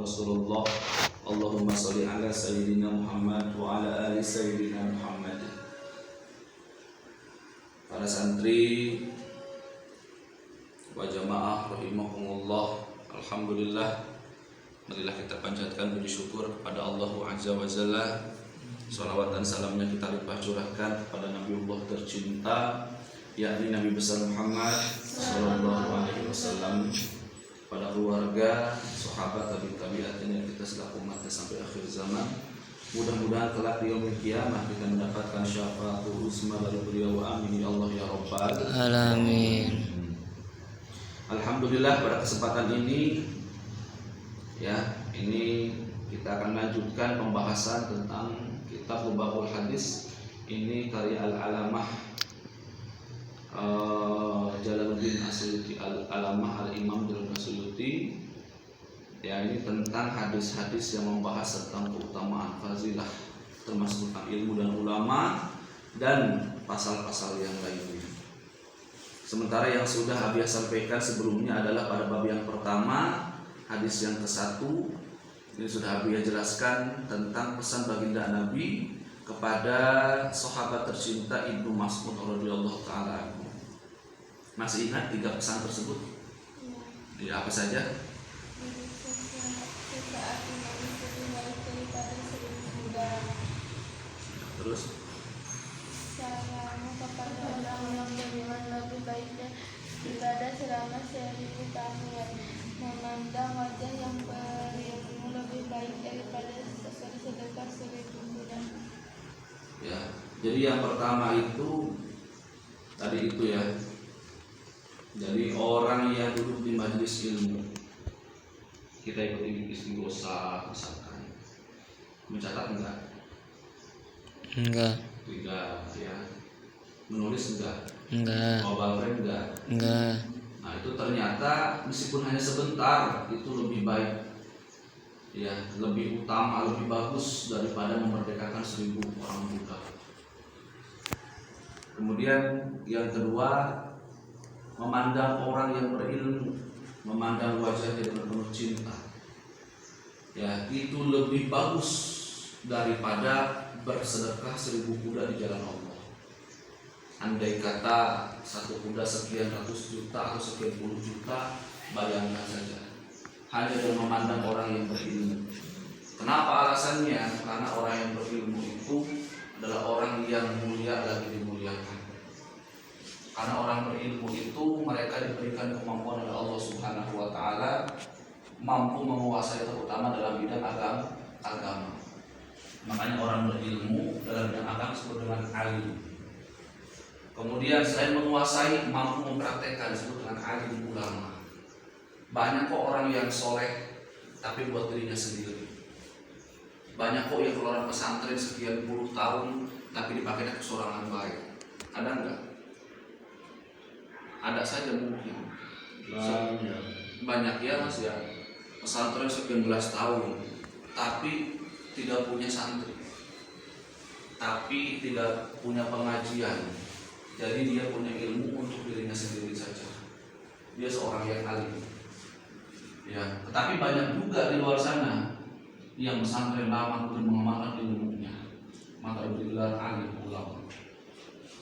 Rasulullah. Allahumma sholli ala sayyidina Muhammad wa ala ali sayyidina Muhammad. Para santri wa jamaah rahimakumullah, alhamdulillah, marilah kita panjatkan puji syukur kepada Allah Azza wa Jalla. Salawat dan salamnya kita limpah curahkan kepada Nabiullah tercinta, yakni Nabi besar Muhammad sallallahu alaihi wasallam, pada keluarga, sahabat, tabi'in yang kita selaku umatnya sampai akhir zaman. Mudah-mudahan kelak di yaumil qiyamah kita mendapatkan syafaatul uzma dari beliau. Amin ya Allah ya Rabbal Alamin. Alhamdulillah, pada kesempatan ini kita akan lanjutkan pembahasan tentang kitab Mubahul Hadis. Ini karya Al-Alamah Jalaluddin As-Suyuti, Al-Alamah Al-Imam Jalaluddin As-Suyuti. Ini tentang hadis-hadis yang membahas tentang keutamaan fazilah, termasuk tentang ilmu dan ulama dan pasal-pasal yang lainnya. Sementara yang sudah Abi sampaikan sebelumnya adalah pada bab yang pertama, hadis yang ke-1. Ini sudah Abi jelaskan tentang pesan baginda Nabi kepada sahabat tercinta Ibnu Mas'ud radhiyallahu taala anhu. Masih ingat 3 pesan tersebut? Ya, apa saja? Terus salammu kepada orang yang beriman, lebih baiknya ibadah selama 1000 tahun. Memandang wajah yang berilmu lebih baik daripada sedekah 1000 bulan. Ya, jadi yang pertama itu tadi itu ya. Jadi orang yang duduk di majelis ilmu, kita ikuti istighosa misalkan, mencatat enggak? Tidak ya. Menulis enggak? Mobile frame enggak? Nah, itu ternyata meskipun hanya sebentar itu lebih baik, ya, lebih utama, lebih bagus daripada memerdekakan 1000 orang budak. Kemudian yang kedua, memandang orang yang berilmu, memandang wajahnya dengan penuh cinta, ya, itu lebih bagus daripada bersedekah 1000 kuda di jalan Allah. Andai kata satu kuda sekian ratus juta atau sekian puluh juta, bayangkan saja hanya dengan memandang orang yang berilmu. Kenapa alasannya? Karena orang yang berilmu itu adalah orang yang mulia lagi dimuliakan. Karena orang berilmu itu mereka diberikan kemampuan oleh Allah Subhanahu wa taala, mampu menguasai terutama dalam bidang agama. Makanya orang berilmu dalam bidang agama disebut dengan alim. Kemudian selain menguasai, mampu mempraktekkan disebut dengan alim ulama. Banyak kok orang yang soleh tapi buat dirinya sendiri. Banyak kok yang keluaran pesantren sekian puluh tahun tapi dipakai untuk seorang yang baik. Ada enggak? Ada saja mungkin. Banyak ya mas ya. Pesantren sekian belas tahun tapi tidak punya santri, tapi tidak punya pengajian. Jadi dia punya ilmu untuk dirinya sendiri saja. Dia seorang yang alim. Ya, tetapi banyak juga di luar sana yang pesantren lama untuk mengamalkan ilmunya, maka bergelar alim ulama.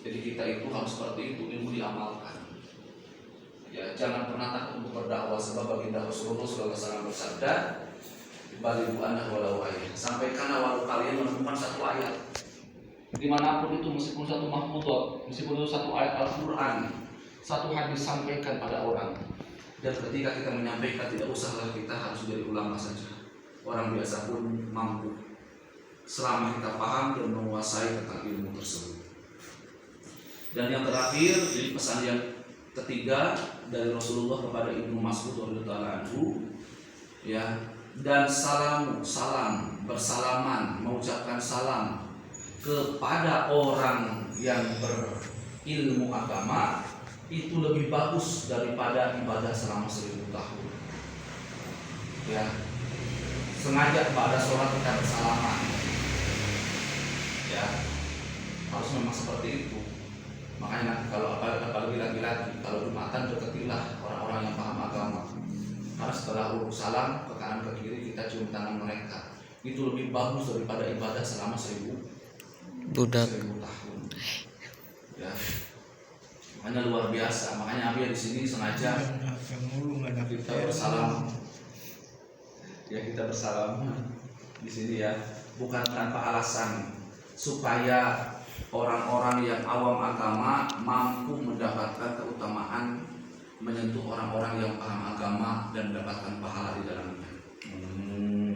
Jadi kita itu harus seperti itu, ilmu diamalkan. Ya, jangan pernah takut untuk berdakwah, sebab baginda Rasulullah SAW bersabda, "Balighu anna walau ayat." Sampaikan walau kalian menemukan satu ayat. Dimanapun itu, meskipun satu mahfudhah, meskipun itu satu ayat Al-Quran, satu hadis, sampaikan pada orang. Dan ketika kita menyampaikan, tidak usahlah kita harus jadi ulama saja, orang biasa pun mampu, selama kita paham dan menguasai tentang ilmu tersebut. Dan yang terakhir, jadi pesan yang ketiga dari Rasulullah kepada Ibnu Mas'ud radhiyallahu anhu, ya, dan salam bersalaman, mengucapkan salam kepada orang yang berilmu agama itu lebih bagus daripada ibadah selama 1000 tahun. Ya, sengaja pada sholat kita bersalaman. Ya, harus memang seperti itu. Makanya nanti kalau apalagi laki-laki, kalau Jumatan deketilah orang-orang yang paham agama. Karena setelah urus salam ke kanan ke kiri kita cium tangan mereka. Itu lebih bagus daripada ibadah selama 1000 tahun. Ya, makanya luar biasa. Makanya Abi di sini sengaja kita bersalam. Ya, kita bersalam di sini ya, bukan tanpa alasan, supaya orang-orang yang awam agama mampu mendapatkan keutamaan menyentuh orang-orang yang paham agama dan mendapatkan pahala di dalamnya.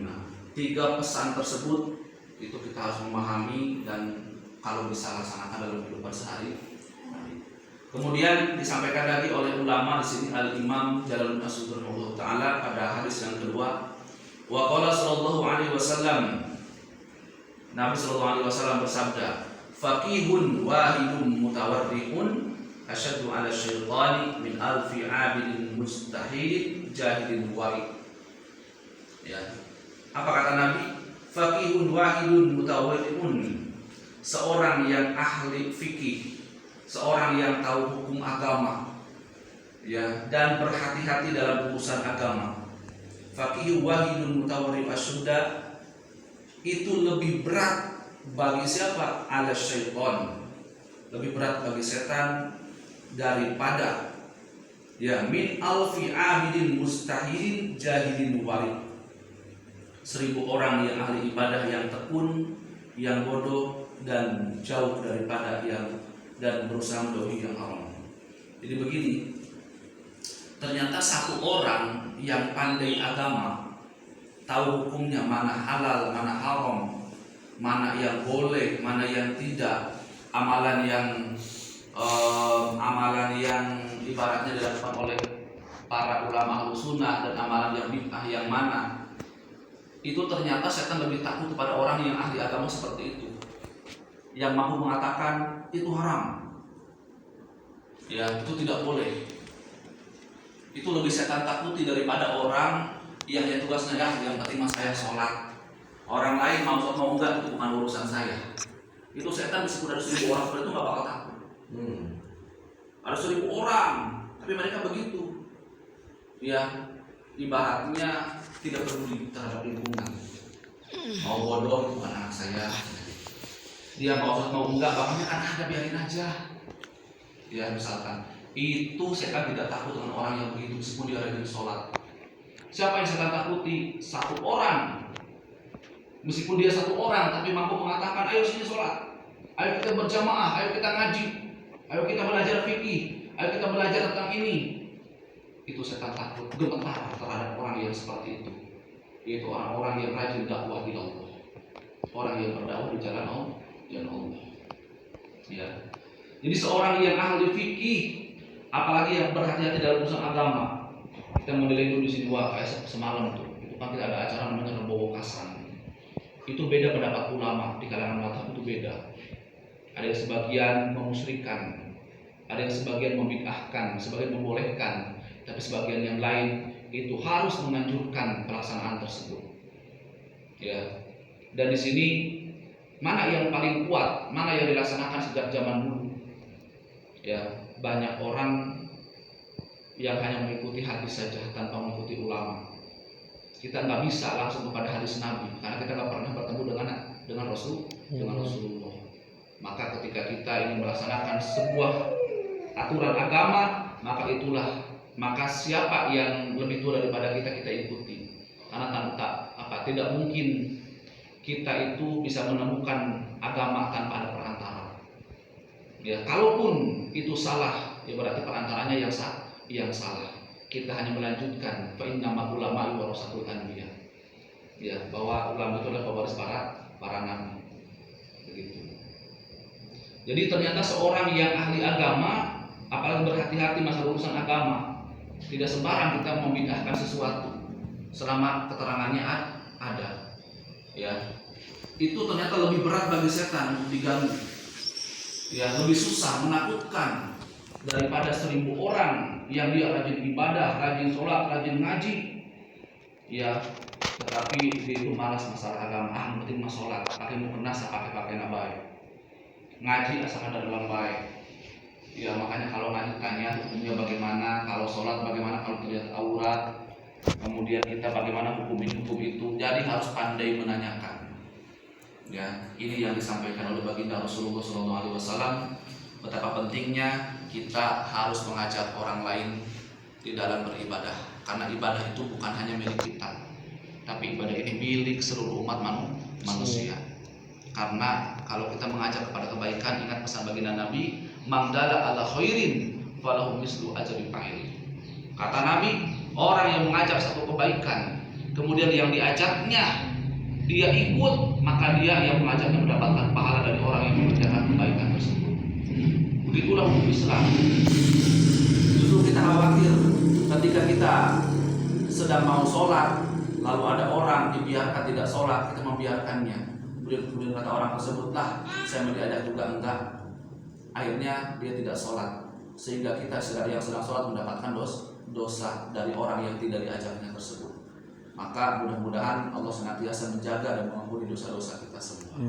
Nah, 3 pesan tersebut itu kita harus memahami dan kalau bisa laksanakan dalam kehidupan sehari-hari. Kemudian disampaikan lagi oleh ulama di sini Al-Imam Jalaluddin As-Suyuti rahimahullah taala pada hadis yang kedua, wa qala sallallahu alaihi wasallam, Nabi sallallahu alaihi wasallam bersabda, faqihun wahidun mutawarri'un asyaddu 'ala syaitani min alfi 'abidin mustahil jahilin wari. Ya. Apa kata Nabi? Faqihun wahidun mutawarri'un, seorang yang ahli fikih, seorang yang tahu hukum agama, ya, dan berhati-hati dalam urusan agama. Faqih wahidun mutawarri asyudda, itu lebih berat bagi siapa? Ala syaitan, lebih berat bagi setan daripada min alfi abidin mustahilin jahilin warid, 1000 orang yang ahli ibadah yang tekun, yang bodoh dan jauh daripada yang dan berusaha menjauhi yang haram. Jadi begini, ternyata satu orang yang pandai agama, tahu hukumnya mana halal, mana haram, mana yang boleh, mana yang tidak, amalan yang ibaratnya dilakukan oleh para ulama Ahlussunnah dan amalan yang bid'ah yang mana, itu ternyata setan lebih takut kepada orang yang ahli agama seperti itu, yang mampu mengatakan itu haram, ya itu tidak boleh. Itu lebih setan takuti daripada orang yang tugasnya yang penting mas saya sholat, orang lain mau enggak itu bukan urusan saya. Itu setan meskipun ada 1000 orang seperti itu nggak bakal takut. Ada 1000 orang tapi mereka begitu, ya ibaratnya tidak peduli terhadap lingkungan. Mau bodoh itu bukan anak saya, dia mau enggak bapaknya kan ada, biarin aja. Ya misalkan itu setan tidak takut dengan orang yang begitu meskipun dia rajin sholat. Siapa yang setan takuti? Satu orang, meskipun dia satu orang tapi mampu mengatakan ayo sini sholat, ayo kita berjamaah, ayo kita ngaji, ayo kita belajar fikih, ayo kita belajar tentang ini. Itu setan takut, gemetar terhadap orang yang seperti itu. Yaitu orang-orang yang rajin dakwah di Allah, orang yang berdakwah di jalan Allah. Ya. Jadi seorang yang ahli fikih, apalagi yang berhati-hati dalam urusan agama. Kita menilai dulu di sini kayak semalam itu kan kita ada acara namanya Rebowo Kasan. Itu beda pendapat ulama di kalangan mazhab, itu beda. Ada yang sebagian memusyrikan, ada yang sebagian membid'ahkan, sebagian membolehkan, tapi sebagian yang lain itu harus menganjurkan pelaksanaan tersebut. Ya. Dan di sini mana yang paling kuat, mana yang dilaksanakan sejak zaman dulu? Ya, banyak orang yang hanya mengikuti hadis saja tanpa mengikuti ulama. Kita nggak bisa langsung kepada hadis Nabi karena kita nggak pernah bertemu dengan Rasulullah. Maka ketika kita ingin melaksanakan sebuah aturan agama, maka siapa yang lebih tua daripada kita ikuti. Karena tidak mungkin kita itu bisa menemukan agama tanpa ada perantara. Ya, kalaupun itu salah, ya berarti perantaranya yang salah. Kita hanya melanjutkan fa innamal ulama warasatul anbiya. Ya, bahwa ulama itu adalah pewaris para nabi. Begitu. Jadi ternyata seorang yang ahli agama, apalagi berhati-hati masalah urusan agama, tidak sembarang kita membid'ahkan sesuatu selama keterangannya ada. Ya. Itu ternyata lebih berat bagi setan untuk diganggu. Ya, lebih susah, menakutkan daripada 1000 orang yang dia rajin ibadah, rajin sholat, rajin ngaji. Ya, tetapi dia itu malas masalah agama. Penting mas sholat, pakai mukena, pakai nabai. Ngaji asal ada dalam baik. Ya, makanya kalau ngaji tanya hukumnya bagaimana, kalau sholat bagaimana, kalau terlihat aurat, kemudian kita bagaimana hukum itu. Jadi harus pandai menanyakan. Ya, ini yang disampaikan oleh baginda Rasulullah SAW. Betapa pentingnya kita harus mengajak orang lain di dalam beribadah, karena ibadah itu bukan hanya milik kita, tapi ibadah ini milik seluruh umat manusia. Karena kalau kita mengajak kepada kebaikan, ingat pesan baginda Nabi, mangdala ala khairin falahu mislu ajri fa'il. Kata Nabi, orang yang mengajak satu kebaikan, kemudian yang diajaknya dia ikut, maka dia yang mengajaknya mendapatkan pahala dari orang yang mengerjakan kebaikan tersebut. Begitulah hukum Islam. Justru kita khawatir ketika kita sedang mau sholat, lalu ada orang dibiarkan tidak sholat, kita membiarkannya. Kemudian kata orang tersebut, lah saya mau diajak juga enggak. Akhirnya dia tidak sholat, sehingga kita yang sedang sholat mendapatkan dosa dari orang yang tidak diajaknya tersebut. Maka mudah-mudahan Allah senantiasa menjaga dan mengampuni dosa-dosa kita semua.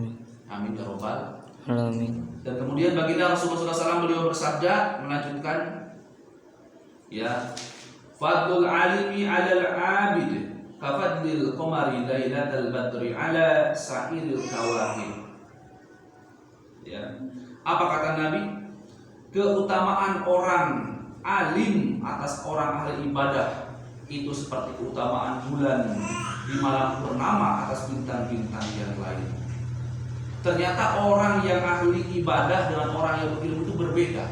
Amin ya robbal alamin. Dan kemudian baginda Rasulullah SAW beliau bersabda melanjutkan, ya, fadlul alimi 'alal 'abid kafadlil qamari lailatal badri 'ala sa'iril kawakib. Ya. Apa kata Nabi? Keutamaan orang alim atas orang ahli ibadah itu seperti keutamaan bulan di malam purnama atas bintang-bintang yang lain. Ternyata orang yang ahli ibadah dengan orang yang berilmu itu berbeda.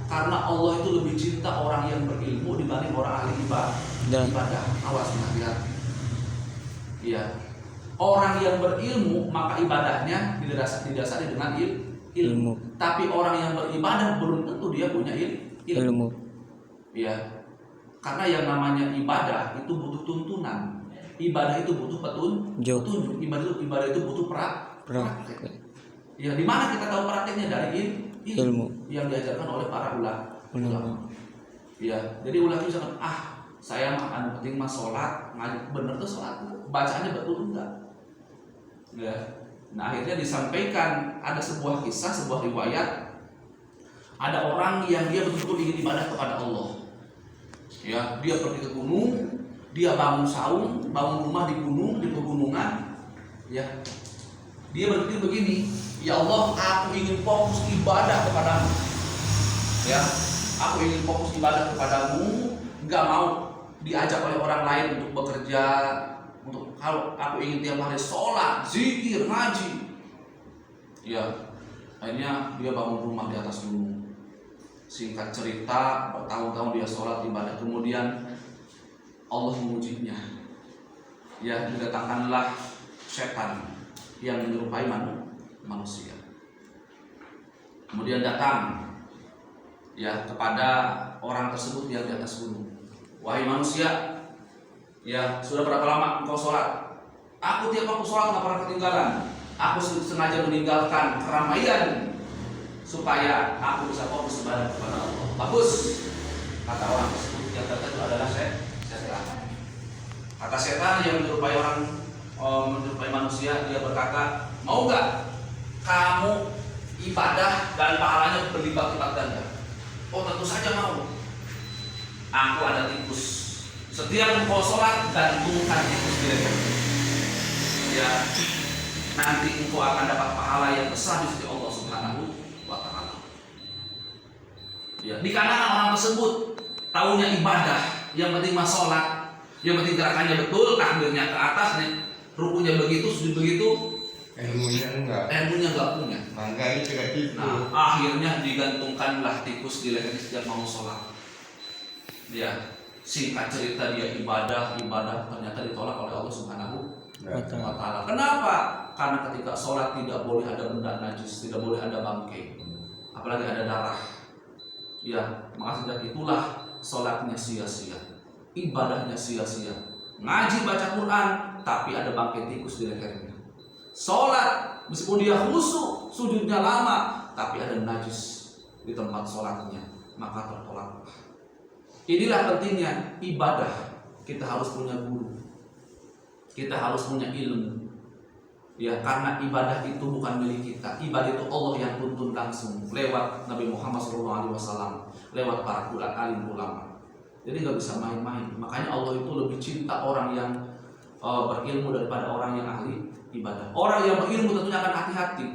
Karena Allah itu lebih cinta orang yang berilmu dibanding orang ahli ibadah. Awas hati-hati. Iya. Orang yang berilmu maka ibadahnya didasari dengan ilmu. Tapi orang yang beribadah belum tentu dia punya ilmu. Iya. Karena yang namanya ibadah itu butuh tuntunan. Ibadah itu butuh petunjuk. Ibadah itu butuh praktek. Ya, di mana kita tahu prakteknya? Dari ilmu yang diajarkan oleh para ulama. Ya, jadi ulama itu sangat saya mah penting mah sholat, bener tuh sholat, bacaannya betul enggak? Ya. Nah, akhirnya disampaikan ada sebuah kisah, sebuah riwayat. Ada orang yang dia betul-betul ingin ibadah kepada Allah. Ya, dia pergi ke gunung, dia bangun saung, bangun rumah di gunung, di pegunungan. Ya. Dia berpikir begini, ya Allah, aku ingin fokus ibadah kepadamu. Ya, aku ingin fokus ibadah kepadamu, nggak mau diajak oleh orang lain untuk bekerja, untuk kalau aku ingin tiap hari sholat, zikir, ngaji. Ya, akhirnya dia bangun rumah di atas gunung. Singkat cerita, bertahun-tahun dia sholat ibadah, kemudian Allah mengujinya. Ya, didatangkanlah setan yang menyerupai manusia. Kemudian datang ya kepada orang tersebut yang di atas gunung. Wahai manusia, ya sudah berapa lama engkau sholat? Aku tiap waktu sholat nggak pernah ketinggalan. Aku sengaja meninggalkan keramaian supaya aku bisa fokus ibadah kepada Allah. Bagus, kata orang tersebut. Yang datang itu adalah setan. Kata setan yang menyerupai manusia, dia berkata, mau gak kamu ibadah dan pahalanya berlipat-lipat ganda? Oh, tentu saja mau. Aku ada tikus. Setiap engkau sholat, gantungkan tikus di leher. Ya, nanti engkau akan dapat pahala yang besar di sisi Allah Subhanahu wa Ta'ala. Ya, di kalangan orang tersebut tahunya ibadah, yang penting mah sholat, yang penting gerakannya betul, takbirnya ke atas nih. Rukunya begitu, sujud begitu, ilmunya enggak punya. Makanya itu. Nah, akhirnya digantungkanlah tikus di lehernya setiap mau sholat. Ya, singkat cerita dia ibadah ternyata ditolak oleh Allah Subhanahu wa Ta'ala. Kenapa? Karena ketika sholat tidak boleh ada benda najis, tidak boleh ada bangkai, apalagi ada darah. Ya, maka sejak itulah sholatnya sia-sia, ibadahnya sia-sia. Ngaji baca Quran, tapi ada bangkai tikus di lehernya. Sholat, meskipun dia khusyuk, sujudnya lama, tapi ada najis di tempat sholatnya, maka tertolak. Inilah pentingnya ibadah. Kita harus punya guru, kita harus punya ilmu. Ya, karena ibadah itu bukan milik kita. Ibadah itu Allah yang tuntun langsung lewat Nabi Muhammad SAW, lewat para alim ulama. Jadi nggak bisa main-main. Makanya Allah itu lebih cinta orang yang berilmu daripada orang yang ahli ibadah. Orang yang berilmu tentunya akan hati-hati.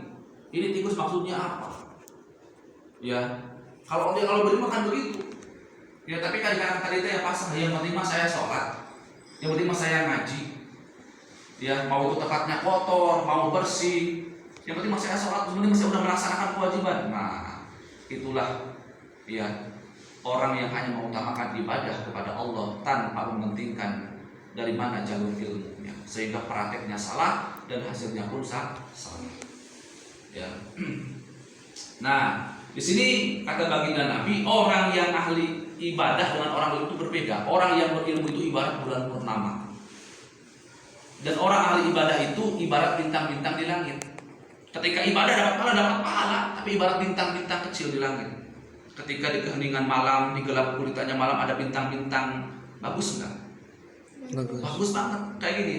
Ini tikus maksudnya apa? Ya, kalau berilmu kan begitu. Ya, tapi kadang-kadang tadi itu ya pasang. Yang penting mah saya sholat, yang penting mah saya ngaji. Ya, mau itu tempatnya kotor, mau bersih, yang penting mah saya sholat, yang penting saya sudah melaksanakan kewajiban. Nah, itulah ya orang yang hanya mengutamakan ibadah kepada Allah tanpa mementingkan dari mana jalur ilmunya, sehingga prakteknya salah dan hasilnya pun salah. Ya. Nah, di sini kata baginda Nabi, orang yang ahli ibadah dengan orang berilmu itu berbeda. Orang yang berilmu itu ibarat bulan purnama, dan orang ahli ibadah itu ibarat bintang-bintang di langit. Ketika ibadah dapat pahala, tapi ibarat bintang-bintang kecil di langit. Ketika di keheningan malam, di gelap gulitanya malam ada bintang-bintang, bagus enggak? Bagus banget. Kayak gini,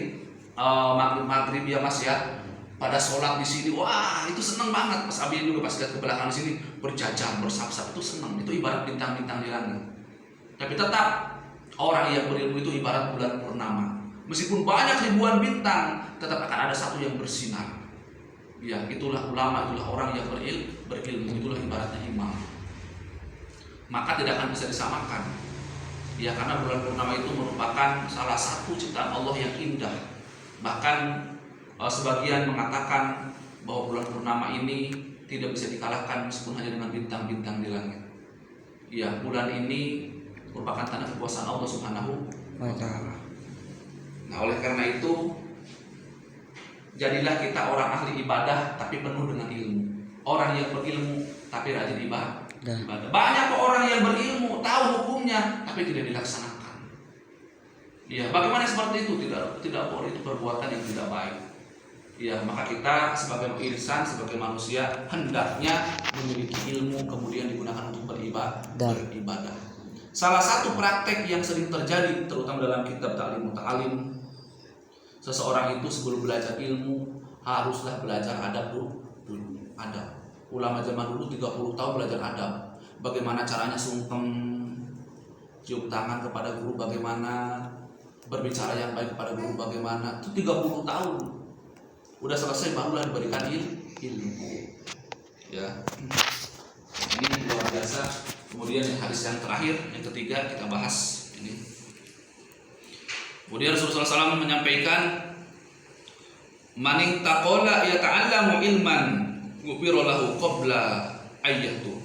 maghrib ya Mas ya. Pada sholat di sini, wah itu seneng banget. Pas Abi juga pas lihat ke belakang di sini berjajar, bersap-sap, itu seneng. Itu ibarat bintang-bintang di langit. Tapi tetap orang yang berilmu itu ibarat bulan purnama. Meskipun banyak ribuan bintang, tetap akan ada satu yang bersinar. Ya, itulah ulama, itulah orang yang berilmu, itulah ibaratnya imam. Maka tidak akan bisa disamakan. Ya, karena bulan purnama itu merupakan salah satu ciptaan Allah yang indah. Bahkan sebagian mengatakan bahwa bulan purnama ini tidak bisa dikalahkan meskipun hanya dengan bintang-bintang di langit. Ya, bulan ini merupakan tanda kekuasaan Allah Subhanahu wa Ta'ala. Nah, oleh karena itu, jadilah kita orang ahli ibadah tapi penuh dengan ilmu. Orang yang berilmu tapi rajin ibadah. Banyak orang yang berilmu, tahu hukumnya tapi tidak dilaksanakan. Ya, bagaimana seperti itu? Tidak boleh, itu perbuatan yang tidak baik. Ya, maka kita sebagai insan, sebagai manusia hendaknya memiliki ilmu kemudian digunakan untuk beribadah. Salah satu praktek yang sering terjadi terutama dalam kitab Ta'lim Muta'alim, seseorang itu sebelum belajar ilmu haruslah belajar adab dulu. Adab. Ulama zaman dulu 30 tahun belajar adab. Bagaimana caranya sungkem, cium tangan kepada guru, bagaimana berbicara yang baik kepada guru, bagaimana. Itu 30 tahun. Udah selesai barulah diberikan ilmu. Ya. Ini luar biasa. Kemudian hadis yang terakhir, yang ketiga kita bahas ini. Kemudian Rasulullah SAW menyampaikan, maning taqala yata'allamu ilman ghufira lahu qabla ayyatu.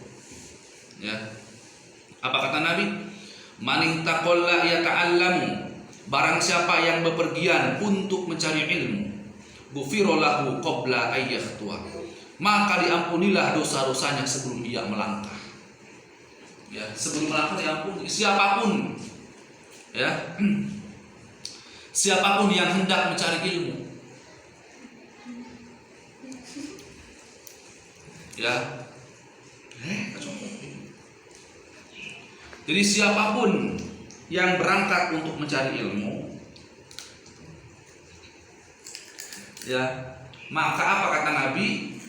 Ya. Apa kata Nabi? Maning taqala yata'allamu, barang siapa yang bepergian untuk mencari ilmu, ghufira lahu qabla ayyatu, maka diampunilah dosa-dosanya sebelum ia melangkah. Ya, sebelum melangkah diampuni siapapun. Ya. Siapapun yang hendak mencari ilmu, ya, jadi siapapun yang berangkat untuk mencari ilmu, ya, maka apa kata Nabi?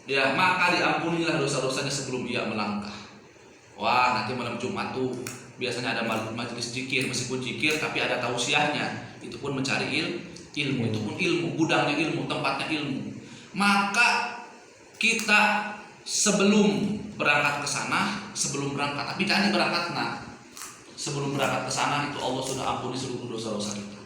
Ya, maka diampunilah dosa-dosanya sebelum ia melangkah. Wah, nanti malam Jumat tuh biasanya ada majelis zikir, meskipun zikir tapi ada tausiahnya. Itu pun mencari ilmu, itu pun ilmu, gudangnya ilmu, tempatnya ilmu. Maka kita sebelum berangkat ke sana, sebelum berangkat, tapi jangan berangkat sebelum berangkat ke sana itu Allah sudah ampuni seluruh dosa-dosa kita.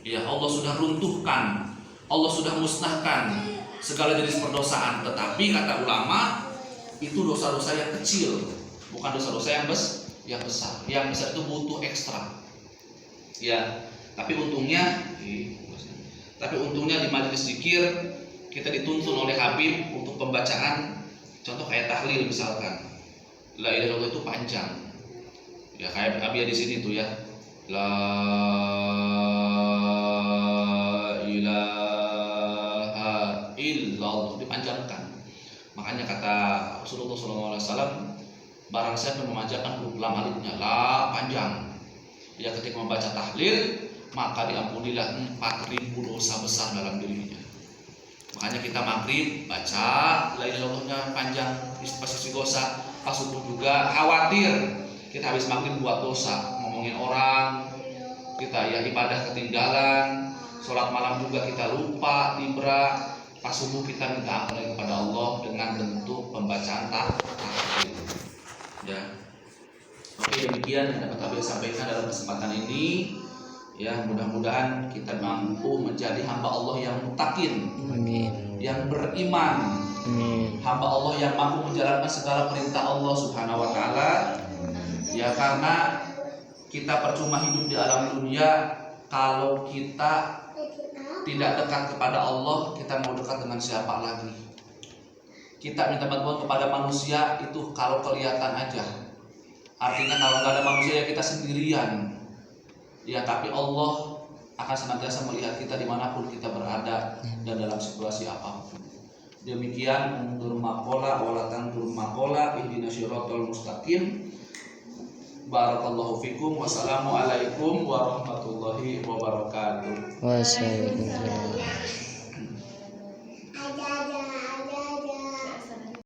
Ya, Allah sudah runtuhkan, Allah sudah musnahkan segala jenis perdosaan. Tetapi kata ulama, itu dosa-dosa yang kecil, bukan dosa-dosa yang besar. Yang besar itu butuh ekstra. Ya, tapi untungnya di majelis zikir kita dituntun oleh Habib untuk pembacaan, contoh kayak tahlil misalkan. La ilaha illallah itu panjang. Ya, kayak Abi di sini tuh ya. La ilaha illallah dipanjangkan. Makanya kata Rasulullah SAW, barang siapa yang memanjangkan huruf lam alifnya la panjang, ya ketika membaca tahlil maka diampunilah 4.000 dosa besar dalam dirinya. Makanya kita maghrib baca la ilaha illallahnya panjang, pas istighosa, pas subuh juga khawatir kita habis maghrib buat dosa, ngomongin orang, kita ya ibadah ketinggalan, sholat malam juga kita lupa, libra, pas subuh kita minta ampun kepada Allah dengan bentuk pembacaan takbir. Ya. Oke, demikian yang dapat kami sampaikan dalam kesempatan ini. Ya, mudah-mudahan kita mampu menjadi hamba Allah yang muttaqin, Amin. yang beriman, Amin. hamba Allah yang mampu menjalankan segala perintah Allah Subhanahu wa taala. Ya, karena kita percuma hidup di alam dunia kalau kita tidak dekat kepada Allah. Kita mau dekat dengan siapa lagi? Kita minta bantuan kepada manusia itu kalau kelihatan aja. Artinya kalau nggak ada manusia ya kita sendirian. Ya, tapi Allah akan senantiasa melihat kita dimanapun kita berada dan dalam situasi apapun. Demikian undur maqala wala tandur maqala ihdinas siratal mustaqim. Barakallahu fikum. Wassalamualaikum warahmatullahi wabarakatuh. Wassalamualaikum.